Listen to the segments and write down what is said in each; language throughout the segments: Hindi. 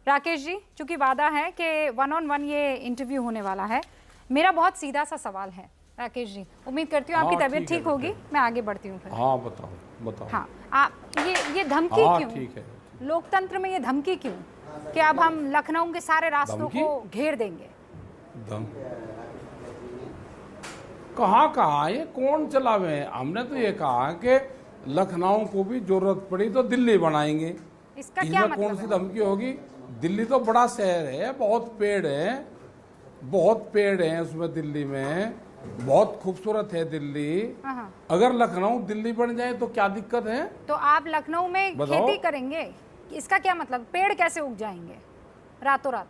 राकेश जी, चूंकि वादा है कि 1-on-1 ये इंटरव्यू होने वाला है, मेरा बहुत सीधा सा सवाल है राकेश जी। उम्मीद करती हूँ आपकी तबीयत ठीक होगी। मैं आगे बढ़ती हूँ फिर। हाँ बताओ। हाँ, आप ये धमकी क्यों? ठीक है। लोकतंत्र में ये धमकी क्यों कि अब हम लखनऊ के सारे रास्तों को घेर देंगे? कहाँ ये कौन चलावे? हमने तो ये कहा कि लखनऊ को भी जरूरत पड़ी तो दिल्ली बनाएंगे। इसका क्या मतलब कौन सी धमकी होगी? दिल्ली तो बड़ा शहर है, बहुत पेड़ हैं उसमें। दिल्ली में बहुत खूबसूरत है दिल्ली। अगर लखनऊ दिल्ली बन जाए तो क्या दिक्कत है? तो आप लखनऊ में खेती करेंगे, इसका क्या मतलब? पेड़ कैसे उग जाएंगे रातों रात?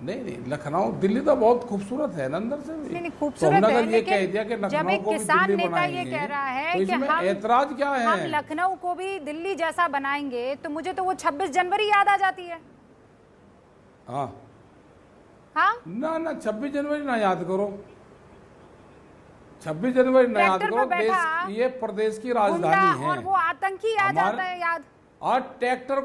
नहीं, लखनऊ दिल्ली तो बहुत खूबसूरत है अंदर से भी। नहीं, खूबसूरत है, ये कह दिया कि जब एक किसान नेता ये कह रहा है तो कि हम ऐतराज क्या है? हम लखनऊ को भी दिल्ली जैसा बनाएंगे, तो मुझे तो वो 26 जनवरी याद आ जाती है। हाँ ना 26 जनवरी ना याद करो। 26 जनवरी ना याद करो। देश, ये प्रदेश की राजधानी है और वो आतंकी याद आता है याद। और ट्रैक्टर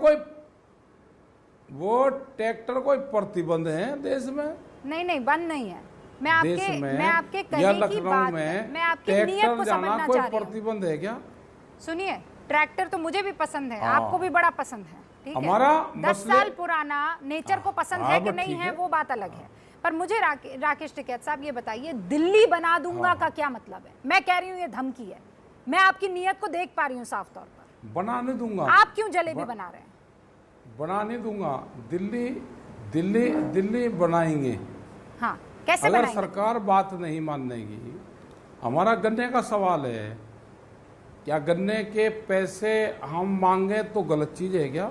कोई प्रतिबंध है देश में? नहीं, बंद नहीं है। मैं आपके कहने की बात, मैं आपकी नीयत को समझना चाह रही हूँ। प्रतिबंध है क्या? सुनिए, ट्रैक्टर तो मुझे भी पसंद है, आपको भी बड़ा पसंद है, ठीक है? हमारा 10 साल पुराना नेचर को पसंद है कि नहीं है वो बात अलग है। पर मुझे राकेश टिकैत साहब ये बताइए, दिल्ली बना दूंगा का क्या मतलब है? मैं कह रही हूँ ये धमकी है। मैं आपकी नीयत को देख पा रही हूँ साफ तौर पर। बनाने दूंगा। आप क्यों जलेबी बना रहे हैं? बनाने दूंगा। दिल्ली बनाएंगे। हाँ, कैसे अगर बनाएंगे? सरकार बात नहीं मानेगी। हमारा गन्ने का सवाल है, क्या गन्ने के पैसे हम मांगे तो गलत चीज है क्या?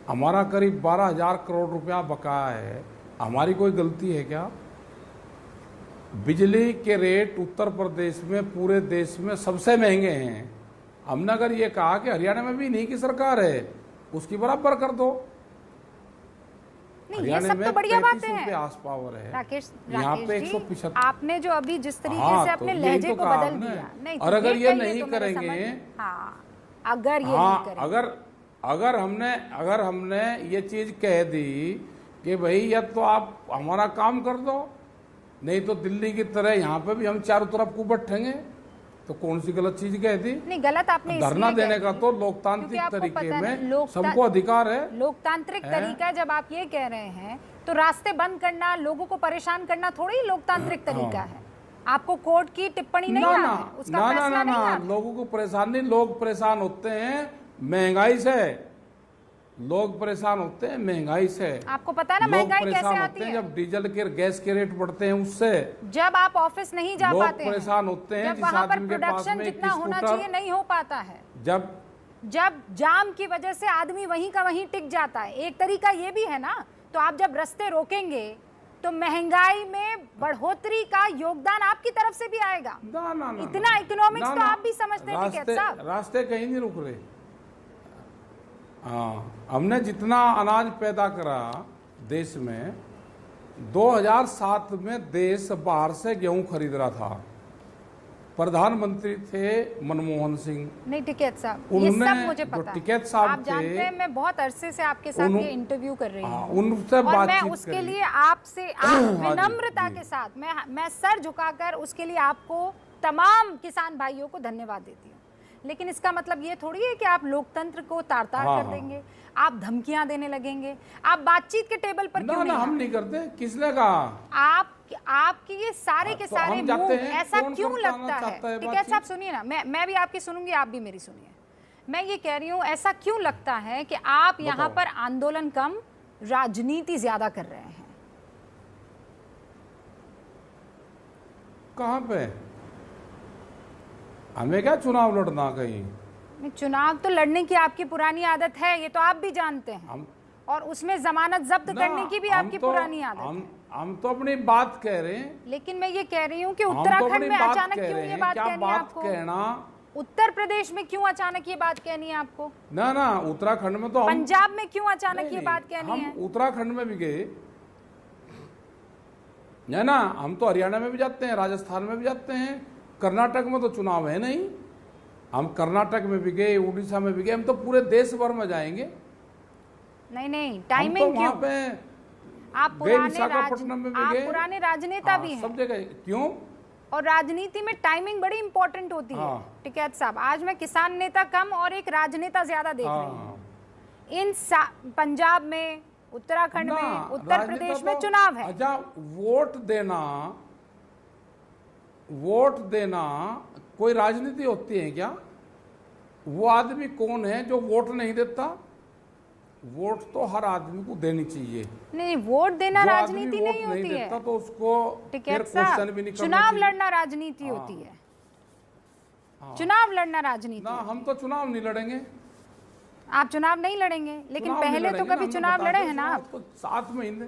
हमारा करीब 12,000 करोड़ रुपया बकाया है, हमारी कोई गलती है क्या? बिजली के रेट उत्तर प्रदेश में पूरे देश में सबसे महंगे हैं। हमने अगर ये कहा कि हरियाणा में भी इन्हीं की सरकार है, उसकी बराबर कर दो। नहीं, ये सब तो बढ़िया बातें हैं। आस पावर है राकेश यहाँ पे जी, 175। आपने जो अभी जिस तरीके से अपने लहजे को बदल दिया, नहीं, और अगर ये नहीं करेंगे, अगर हमने ये चीज कह दी कि भाई या तो आप हमारा काम कर दो, नहीं तो दिल्ली की तरह यहाँ पे भी हम चारों तरफ को बैठेंगे, तो कौन सी गलत चीज कह दी? नहीं, गलत आपने धरना देने का तो लोकतांत्रिक तरीके में सबको अधिकार है। लोकतांत्रिक तरीका जब आप ये कह रहे हैं, तो रास्ते बंद करना, लोगों को परेशान करना थोड़ी लोकतांत्रिक तरीका है। आपको कोर्ट की टिप्पणी नहीं है, उसका फैसला नहीं है। लोगों को परेशान नहीं, लोग परेशान होते हैं महंगाई से। लोग परेशान होते हैं महंगाई से। आपको पता है ना महंगाई कैसे आती है? जब डीजल के गैस के रेट बढ़ते हैं उससे। जब आप ऑफिस नहीं जा पाते हैं, परेशान होते हैं। जब वहाँ पर प्रोडक्शन जितना होना चाहिए नहीं हो पाता है, जब जाम की वजह से आदमी वहीं का वहीं टिक जाता है। एक तरीका ये भी है ना। तो आप जब रास्ते रोकेंगे तो महंगाई में बढ़ोतरी का योगदान आपकी तरफ से भी आएगा। इतना इकोनॉमिक्स तो आप भी समझते हैं टिकैत साहब। रास्ते कहीं नहीं रुक रहे। हाँ, हमने जितना अनाज पैदा करा देश में, 2007 में देश बाहर से गेहूं खरीद रहा था। प्रधानमंत्री थे मनमोहन सिंह। नहीं टिकैत साहब, ये सब मुझे पता है। टिकैत साहब आप जानते हैं मैं बहुत अरसे से आपके साथ ये इंटरव्यू कर रही हूँ, उनसे और मैं उसके लिए आपसे विनम्रता के साथ मैं सर झुकाकर उसके लिए आपको, तमाम किसान भाइयों को धन्यवाद देती हूँ। लेकिन इसका मतलब ये थोड़ी है कि आप लोकतंत्र को तार-तार कर देंगे, आप धमकियां देने लगेंगे, आप बातचीत के टेबल पर क्यों नहीं? हम नहीं करते। किसने कहा? आपकी ये सारे के सारे मूव ऐसा क्यों लगता है? टिकैत साहब सुनिए ना, मैं भी आपकी सुनूंगी, आप भी मेरी सुनिए। मैं ये कह रही हूँ, ऐसा क्यों लगता है कि आप यहाँ पर आंदोलन कम राजनीति ज्यादा कर रहे हैं? कहाँ पे? हमें क्या चुनाव लड़ना? कहीं चुनाव तो लड़ने की आपकी पुरानी आदत है, ये तो आप भी जानते हैं। और उसमें जमानत जब्त करने की भी आपकी पुरानी आदत है। हम तो अपनी बात कह रहे हैं। लेकिन मैं ये कह रही हूँ कि उत्तराखंड में अचानक क्यों ये बात कहनी है आपको? उत्तर प्रदेश में क्यों अचानक ये बात कहनी है आपको? ना उत्तराखंड में तो पंजाब में क्यों अचानक ये बात कहनी है? उत्तराखंड में भी गए है ना, हम तो हरियाणा में भी जाते हैं, राजस्थान में भी जाते हैं, कर्नाटक में तो चुनाव है नहीं। हम कर्नाटक में भी गए, उड़ीसा में भी गए, हम तो पूरे देश भर में जाएंगे। नहीं टाइमिंग हम तो वहाँ क्यों? पे आप विशाखापट्टनम में भी गए, पुराने राजनेता भी सब हैं, जगह। क्यों? और राजनीति में टाइमिंग बड़ी इंपॉर्टेंट होती है। टिकैत साहब, आज मैं किसान नेता कम और एक राजनेता ज्यादा देख रही हूँ। इन पंजाब में, उत्तराखंड में, उत्तर प्रदेश में चुनाव है। अच्छा, वोट देना कोई राजनीति होती है क्या? वो आदमी कौन है जो वोट नहीं देता? वोट तो हर आदमी को देनी चाहिए। नहीं, वोट देना राजनीति नहीं होती है। तो उसको टिकैत साहब, चुनाव लड़ना राजनीति होती है। चुनाव लड़ना राजनीति ना, हम तो चुनाव नहीं लड़ेंगे। आप चुनाव नहीं लड़ेंगे, लेकिन पहले तो कभी चुनाव लड़े हैं ना आप? तो 7 महीने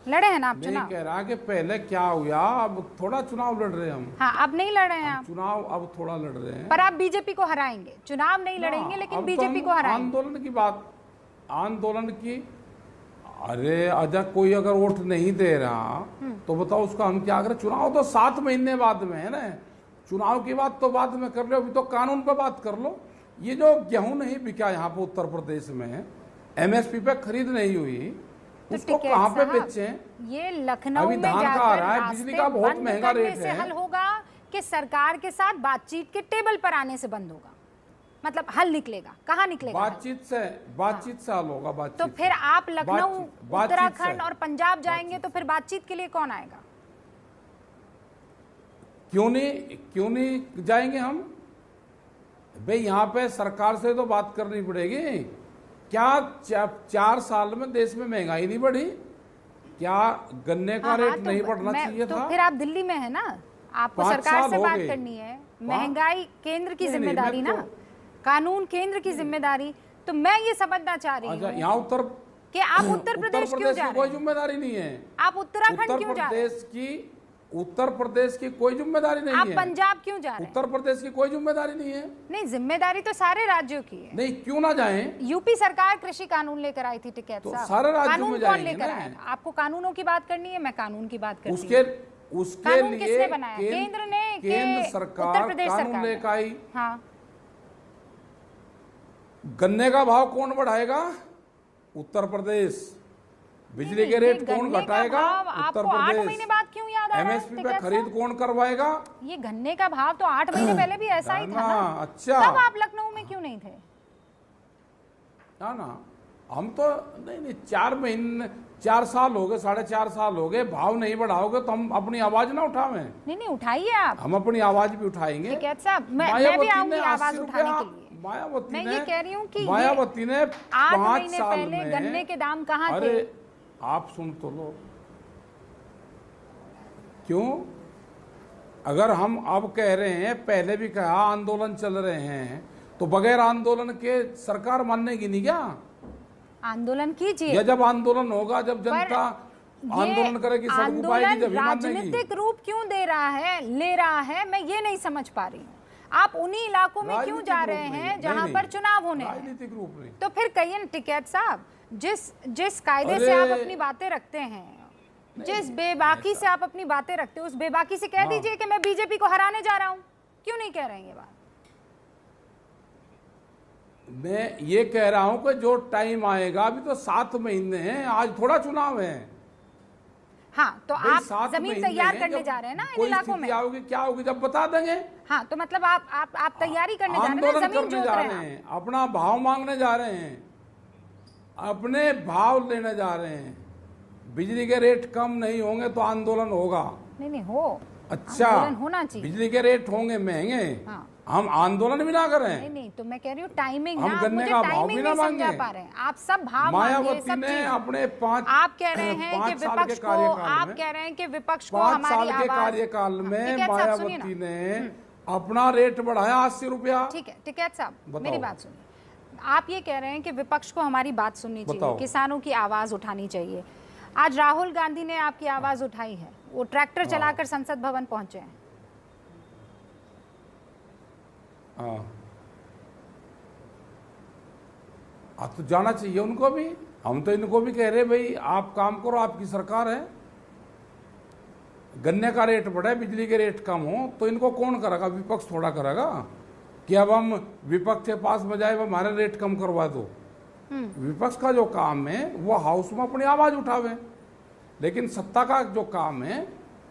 लड़े हैं ना आप चुनाव? नहीं कह रहा कि पहले क्या हुआ, अब थोड़ा चुनाव लड़ रहे हैं हम। हाँ, अब नहीं लड़ रहे हैं आप चुनाव, अब थोड़ा लड़ रहे हैं। पर आप बीजेपी को हराएंगे। चुनाव नहीं लड़ेंगे लेकिन बीजेपी को हराएंगे। आंदोलन की बात, आंदोलन की, अरे अजा कोई अगर वोट नहीं दे रहा तो बताओ उसका हम क्या करें? चुनाव तो 7 महीने बाद में है ना। चुनाव की बात तो बाद में कर लो, अभी तो कानून पे बात कर लो। ये जो गेहूं नहीं बिका यहाँ पे उत्तर प्रदेश में, MSP पे खरीद नहीं हुई, उसको कहाँ पे बेचे? ये लखनऊ में धान का आ रहा है, बिजली का बहुत महंगा रेट है। हल होगा कि सरकार के साथ बातचीत के टेबल पर आने से बंद होगा? मतलब हल निकलेगा, कहाँ निकलेगा? बातचीत से हल होगा। बातचीत तो फिर आप लखनऊ, उत्तराखंड और पंजाब जाएंगे तो फिर बातचीत के लिए कौन आएगा? क्यों नहीं जाएंगे हम? भाई यहाँ पे सरकार से तो बात करनी पड़ेगी। क्या 4 साल में देश में महंगाई नहीं बढ़ी? क्या गन्ने का रेट नहीं बढ़ना चाहिए था? तो फिर आप दिल्ली में है ना, आपको सरकार से बात करनी है। महंगाई केंद्र की जिम्मेदारी ना, कानून केंद्र की जिम्मेदारी। तो मैं ये समझना चाह रही हूँ यहाँ कि आप उत्तर प्रदेश क्यों जा रहे हैं? कोई जिम्मेदारी नहीं है। आप उत्तराखंड क्यों जा रहे हैं? उत्तर प्रदेश की कोई जिम्मेदारी नहीं है। आप पंजाब क्यों जा रहे हैं? उत्तर प्रदेश की कोई जिम्मेदारी नहीं है। नहीं, जिम्मेदारी तो सारे राज्यों की है। नहीं, क्यों ना जाएं? यूपी सरकार कृषि कानून लेकर आई थी टिकैत तो साहब। सारे राज्यों कानून में कौन जाएंगे लेकर ना? आया? आपको कानूनों की बात करनी है, मैं कानून की बात करनी है। उसके कानून लिए किसने बनाया? केंद्र ने, केंद्र सरकार उत्तर प्रदेश कानून लेकर आई। हाँ, गन्ने का भाव कौन बढ़ाएगा? उत्तर प्रदेश। बिजली के रेट कौन घटाएगा? उत्तर प्रदेश। 8 महीने बाद क्यों याद आ रहा है? MSP पे खरीद कौन करवाएगा? ये गन्ने का भाव तो 8 महीने पहले भी ऐसा ही था ना। अच्छा, तब आप लखनऊ में क्यों नहीं थे? ना हम तो नहीं 4 साल हो गए, 4.5 साल हो गए, भाव नहीं बढ़ाओगे तो हम अपनी आवाज ना उठावें? नहीं, उठाइए आप। हम अपनी आवाज भी उठाएंगे। टिकैत साहब, मैं भी आऊंगी आवाज उठाने के लिए। मायावती मैं ने, ये कह रही हूँ कि 8 महीने पहले गन्ने के दाम कहाँ थे? अरे आप सुन तो लो। क्यों? अगर हम अब कह रहे हैं, पहले भी कहा आंदोलन चल रहे हैं, तो बगैर आंदोलन के सरकार मानेगी नहीं क्या? आंदोलन कीजिए। या जब आंदोलन होगा, जब जनता आंदोलन करेगी, सड़क पाएगी, जब राजनीतिक रूप क्यों ले रहा है, मैं ये नहीं समझ पा रही हूँ। आप उन्हीं इलाकों में क्यों जा रहे हैं जहां पर चुनाव होने हैं? राजनीतिक रूप नहीं। तो फिर कहिए ना टिकैत साहब, जिस कायदे से आप अपनी बातें रखते हैं, जिस बेबाकी से आप अपनी बातें रखते हो, उस बेबाकी से कह दीजिए कि मैं बीजेपी को हराने जा रहा हूं। क्यों नहीं कह रहे हैं ये बात? मैं ये कह रहा हूं कि जो टाइम आएगा, अभी तो 7 महीने हैं, आज थोड़ा चुनाव है। हाँ, तो आप जमीन तैयार करने जा रहे हैं ना इन इलाकों में? क्या होगी जब बता देंगे। हाँ, तो मतलब आप तैयारी करने जा रहे हैं, जमीन जोत रहे हैं, अपना भाव मांगने जा रहे हैं, अपने भाव लेने जा रहे हैं। बिजली के रेट कम नहीं होंगे तो आंदोलन होगा। नहीं हो। अच्छा, होना चाहिए। बिजली के रेट होंगे महंगे, हाँ। हम आंदोलन भी ना करें। नहीं, तो मैं कह रही हूँ टाइमिंग, हम गन्ने का भाव भी ना मांगे। पा रहे हैं आप सब भाव मायावती ने अपने 5 आप कह रहे हैं कि विपक्ष को, आप कह रहे हैं कि विपक्ष को हमारी 5 साल के कार्यकाल में मायावती ने अपना रेट बढ़ाया 80 रुपया। ठीक है टिकैत साहब, मेरी बात सुनिए। आप ये कह रहे हैं कि विपक्ष को हमारी बात सुननी चाहिए, किसानों की आवाज उठानी चाहिए। आज राहुल गांधी ने आपकी आवाज उठाई है, वो ट्रैक्टर चलाकर संसद भवन पहुंचे हैं। तो जाना चाहिए उनको भी। हम तो इनको भी कह रहे भाई आप काम करो, आपकी सरकार है। गन्ने का रेट बढ़े, बिजली के रेट कम हो, तो इनको कौन करेगा? विपक्ष थोड़ा करेगा। कि अब हम विपक्ष के पास में जाए, वो हमारे रेट कम करवा दो। विपक्ष का जो काम है वो हाउस में अपनी आवाज उठावे, लेकिन सत्ता का जो काम है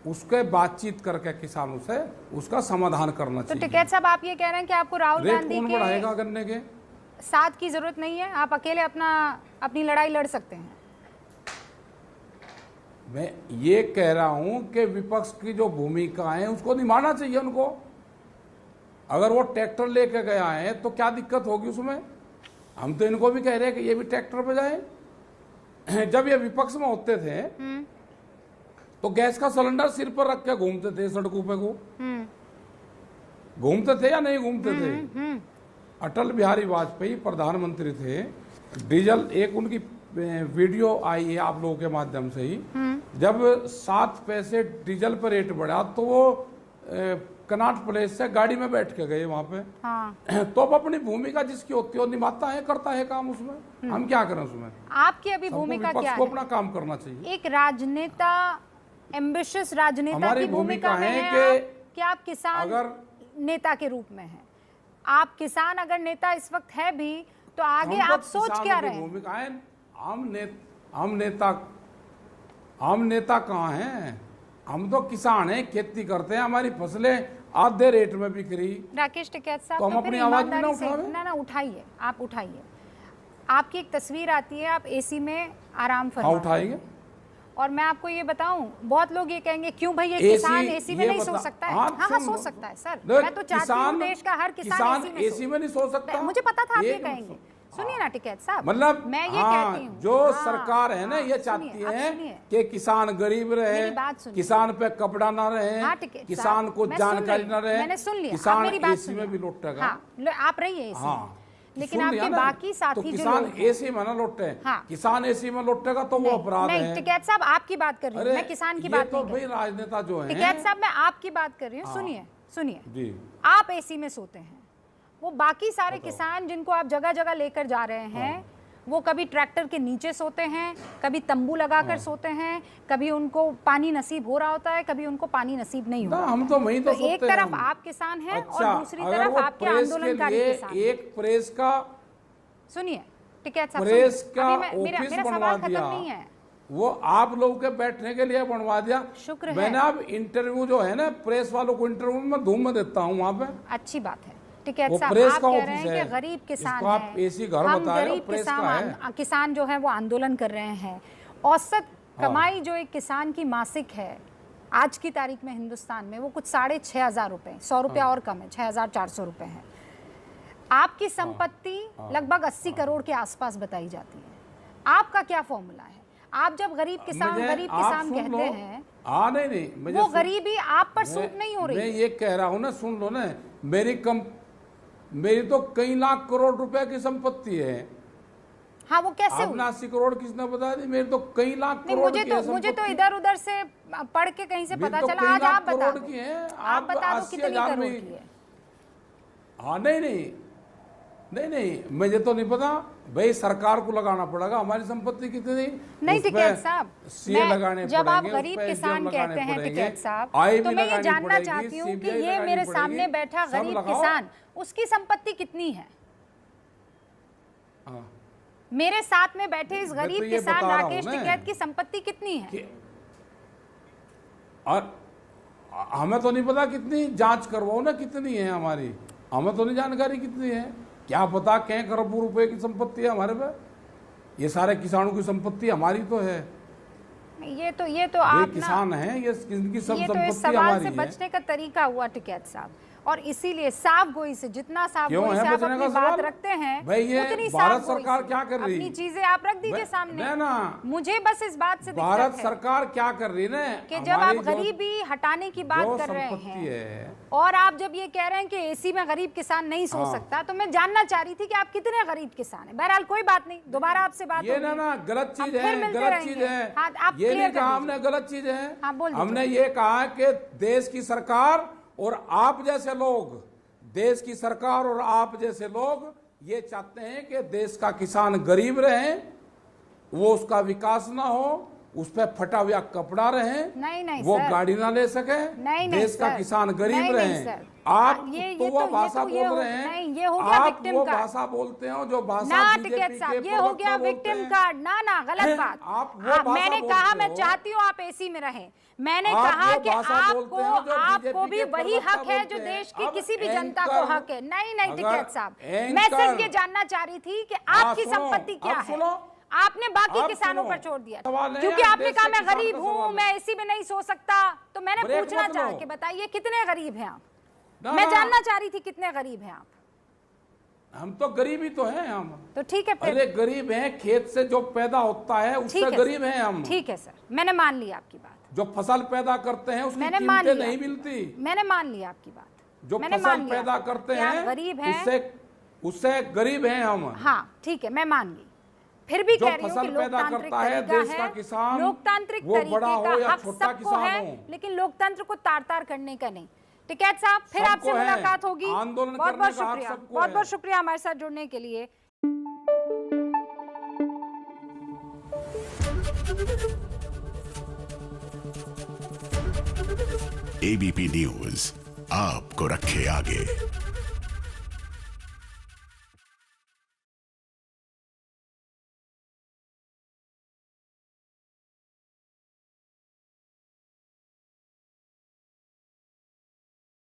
उसके बातचीत करके किसानों से उसका समाधान करना तो चाहिए। टिकैत साहब, आप ये कह रहे हैं कि आपको राहुल रेट गांधी कौन बढ़ाएगा गन्ने के? साथ की जरूरत नहीं है, आप अकेले अपनी लड़ाई लड़ सकते हैं। मैं ये कह रहा हूं कि विपक्ष की जो भूमिका है उसको निभाना चाहिए उनको। अगर वो ट्रैक्टर लेके गया है तो क्या दिक्कत होगी उसमें? हम तो इनको भी कह रहे हैं कि ये भी ट्रैक्टर पे जाए। जब ये विपक्ष में होते थे तो गैस का सिलेंडर सिर पर रख के घूमते थे सड़कों पे को, घूमते थे या नहीं घूमते थे? अटल बिहारी वाजपेयी प्रधानमंत्री थे, डीजल, एक उनकी वीडियो आई है आप लोगों के माध्यम से ही, जब 7 पैसे डीजल पर रेट बढ़ा तो वो कनाट प्लेस से गाड़ी में बैठ के गए वहां पे। हाँ। तो अब अपनी भूमिका जिसकी होती है वो निभाता है, करता है काम उसमें, हम क्या करें उसमें? आपकी अभी भूमिका क्या है? अपना काम करना चाहिए। एक राजनेता, एम्बिशियस राजनेता की भूमिका है कि आप किसान अगर नेता के रूप में हैं, आप किसान अगर नेता इस वक्त है भी तो आगे आप सोच क्या रहे हैं? भूमिका है, हम नेता कहाँ हैं? हम तो किसान हैं, खेती करते हैं, हमारी फसलें आधे रेट में बिक रही। राकेश टिकैत साहब, तो हम अपनी आवाज ना उठाएं? ना उठाइए, आप उठाइए। आपकी एक तस्वीर आती है, आप एसी में आराम फरमा। हाँ, उठाएंगे। और मैं आपको ये बताऊं, बहुत लोग ये कहेंगे क्यों भाई ये किसान एसी में नहीं सो सकता है? हाँ, सोच सकता है सर। मैं तो चाहती हूँ देश का हर किसान एसी में नहीं सो सकता। मुझे पता था आप ये कहेंगे। सुनिए ना टिकैत साहब, मतलब मैं ये कहती हूँ, जो सरकार है ना ये चाहती है कि किसान गरीब रहे, किसान पे कपड़ा ना रहे, किसान को जानकारी ना रहे। मैंने सुन लिया, किसान एसी में भी लौटेगा। आप रहिए एसी में, लेकिन आपके बाकी साथी जो किसान एसी में ना लौटे, किसान एसी में लौटेगा तो वो अपराध है। नहीं टिकैत साहब, आपकी बात कर रही हूँ मैं, किसान की बात नहीं कर रही। राजनेता जो है टिकैत साहब, मैं आपकी बात कर रही हूँ। सुनिए, आप एसी में सोते हैं, वो बाकी सारे किसान जिनको आप जगह जगह लेकर जा रहे हैं, वो कभी ट्रैक्टर के नीचे सोते हैं, कभी तंबू लगाकर सोते हैं, कभी उनको पानी नसीब हो रहा होता है, कभी उनको पानी नसीब नहीं होता। हम तो वहीं तो एक तरफ आप किसान हैं और दूसरी तरफ आपके आंदोलनकारी किसान। एक प्रेस का, सुनिए टिकैत साहब, प्रेस का मेरा सवाल खत्म नहीं है। वो आप लोगों के बैठने के लिए बनवा दिया। शुक्र है। मैंने अब इंटरव्यू जो है ना, प्रेस वालों को इंटरव्यू में धूम में देता हूँ वहाँ पे। अच्छी बात है टिकैत साहब, आप कह रहे हैं कि गरीब किसान आप एसी घर बताए, गरीब किसान जो है वो आंदोलन कर रहे हैं। औसत कमाई जो एक किसान की मासिक है आज की तारीख में हिंदुस्तान में, वो कुछ 6,500 रुपए, 100 रुपया और कम है, 6,400 रुपए है। आपकी संपत्ति लगभग 80 करोड़ के आसपास बताई जाती है। आपका क्या फॉर्मूला है? आप जब गरीब किसान कहते हैं, नहीं, वो गरीबी आप पर सूट नहीं हो रही। मैं ये कह रहा हूँ ना, सुन लो ना, मेरी तो कई लाख करोड़ रुपए की संपत्ति है। हाँ, वो कैसे? 80 करोड़ किसने बता दी? मेरी तो कई लाख करोड़ की है। मुझे तो इधर उधर से पढ़ के कहीं से पता चला। आज आप बता दो, आप बता दो कितनी करोड़ की है? हाँ, नहीं, मुझे तो नहीं पता भाई, सरकार को लगाना पड़ेगा हमारी संपत्ति कितनी। नहीं टिकैत साहब, जब आप गरीब किसान कहते हैं टिकैत साहब, तो मैं ये जानना चाहती हूँ कि ये मेरे सामने बैठा गरीब किसान, उसकी संपत्ति कितनी है? मेरे साथ में बैठे इस गरीब किसान राकेश टिकैत की संपत्ति कितनी है? और हमें तो नहीं पता कितनी, जांच करवाओ ना कितनी है हमारी, हमें तो नहीं जानकारी कितनी है। क्या पता कई करोड़ रुपए की संपत्ति है हमारे पे। ये सारे किसानों की संपत्ति हमारी तो है। ये तो आप किसान हैं, ये इनकी सब ये संपत्ति तो इस सवाल से है। बचने का तरीका हुआ टिकैत साहब, और इसीलिए साफ गोई से, जितना साफ गोई से आप अपनी बात रखते हैं, उतनी भारत सरकार क्या कर रही है? अपनी चीजें आप रख दीजिए सामने ना। मुझे बस इस बात से भारत सरकार क्या कर रही है कि जब आप गरीबी हटाने की बात कर रहे हैं और आप जब ये कह रहे हैं कि एसी में गरीब किसान नहीं सो सकता, तो मैं जानना चाह रही थी कि आप कितने गरीब किसान हैं। बहरहाल कोई बात नहीं, दोबारा आपसे बात ये ना गलत चीज है, गलत चीज है। ये नहीं कहा हमने गलत चीज है, हमने ये कहा कि देश की सरकार और आप जैसे लोग, देश की सरकार और आप जैसे लोग ये चाहते हैं कि देश का किसान गरीब रहे, वो उसका विकास ना हो, उस पे फटा हुआ कपड़ा रहे, नहीं वो सर। गाड़ी ना ले सके, नहीं देश का सर। किसान गरीब नहीं रहे। सर। आप ये तो वो तो भाषा ये बोल हो- रहे हैं, नहीं, ये हो गया आप victim वो कार्ड। भाषा बोलते हो जो भाषा ना बीजेपी टिकैत के साहब, ये हो प्रवक्ता गया बोलते विक्टिम हैं। कार्ड। ना गलत बात। आप वो भाषा मैंने बोलते कहा मैं हो। चाहती हूँ आप एसी में रहें। मैंने आप कहा वो कि भाषा बोलते हो जो आपको बीजेपी भी के वही प्रवक्ता हक है जो बोलते हैं। देश की अब किसी भी जनता को एंकर- हक है। नहीं अगर टिकैत साहब, एंकर- मैं सिर्फ ये जानना चाह रही थी कि आपकी सुनो, संपत्ति क्या अब है। सुनो। आपने बाकी अब किसानों सुनो। पर छोड़ दिया सवाल है क्योंकि यार, आपने देश कहा के मैं किसान गरीब का हूँ, सवाल है। मैं इसी में नहीं सो सकता। तो मैंने ब्रेक पूछना मत चाह लो। के बताइए कितने गरीब हैं आप। ना, मैं ना। जानना चाह रही थी कितने गरीब हैं आप। हम तो गरीब ही तो हैं हम। तो ठीक है फिर। अरे गरीब हैं, खेत से जो पैदा होता है उससे ठीक है गरीब सर। हैं हम। ठीक है सर, मैंने मान लिया आपकी बात। जो फसल पैदा करते हैं उसकी मैंने मान कीमतें लिया। नहीं मिलती। मैंने मान लिया आपकी बात। जो मैंने फसल मान लिया पैदा आपकी बात करते कि आप हैं गरीब हैं। उससे गरीब हैं हम। हाँ ठीक है, मैं मान गई। फिर भी जो कह रही हूँ कि फसल पैदा लोकतांत्रिक करता है तरीका देश का है, किसान, लोकतांत्रिक वो तरीके बड़ा हो या का हक छोटा सबको किसान है, हो। लेकिन लोकतंत्र को तार-तार करने का नहीं। टिकैत साहब, फिर सबको आपसे है। मुलाकात होगी। आंदोलन बहुत करने बहुत का हक शुक्रिया, सबको बहुत है। बहुत शुक्रिया हमारे साथ जुड़ने के लिए। एबीपी न्यूज आपको रखे आगे।